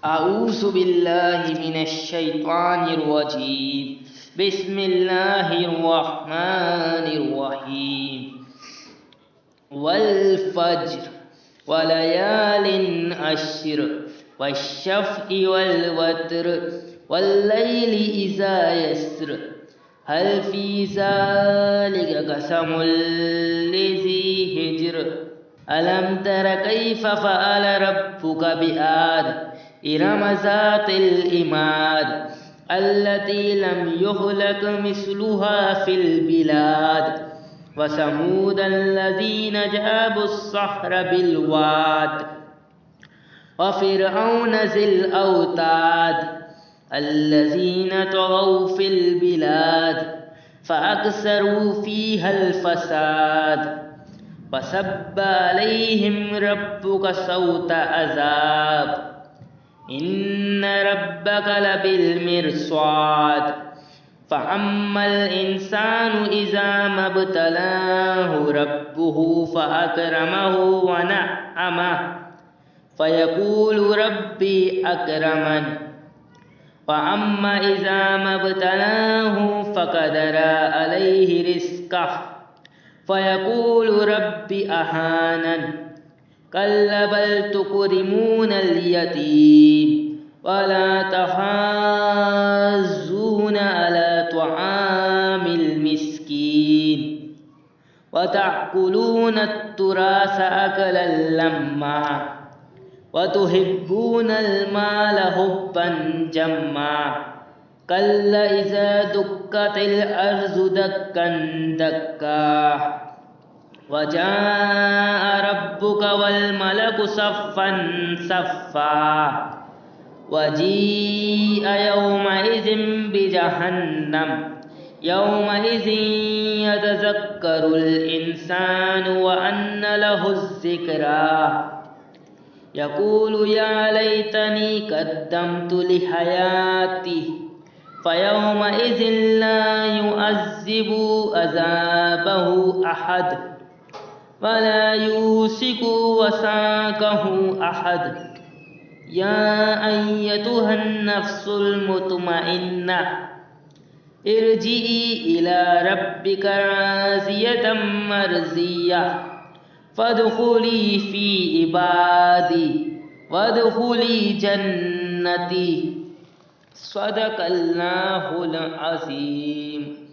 أعوذ بالله من الشيطان الرجيم. بسم الله الرحمن الرحيم. والفجر وليال عشر والشفع والوتر والليل إذا يسر هل في ذلك قسم لذي حجر ألم تر كيف فعل ربك بآد إرم ذات العماد التي لم يخلق مثلها في البلاد وثمود الذين جابوا الصخر بالواد وفرعون ذي الأوتاد الذين طغوا في البلاد فأكثروا فيها الفساد فصب عليهم ربك صوت عذاب إن ربك لبالمرصاد فأما الإنسان إذا ما ابتلاه ربه فأكرمه ونعمه فيقول ربي أكرمن وأما إذا ما ابتلاه فقدر عليه رزقه فيقول ربي أهانن كلا بل تكرمون اليتيم ولا تحاضون على طعام المسكين وتأكلون التراث أكلا لما وتحبون المال حبا جما كلا إذا دكت الأرض دكا دكا وجاء ربك والملك صفا صفا وجيء يومئذ بجهنم يومئذ يتذكر الإنسان وأنى له الذكرى يقول يا ليتني قدمت لحياتي فيومئذ لا يعذب عذابه أحد ولا يوثق وثاقه أحد يا أيتها النفس المطمئنة ارجعي إلى ربك راضية مرضية فادخلي في عبادي وادخلي جنتي صدق الله العظيم.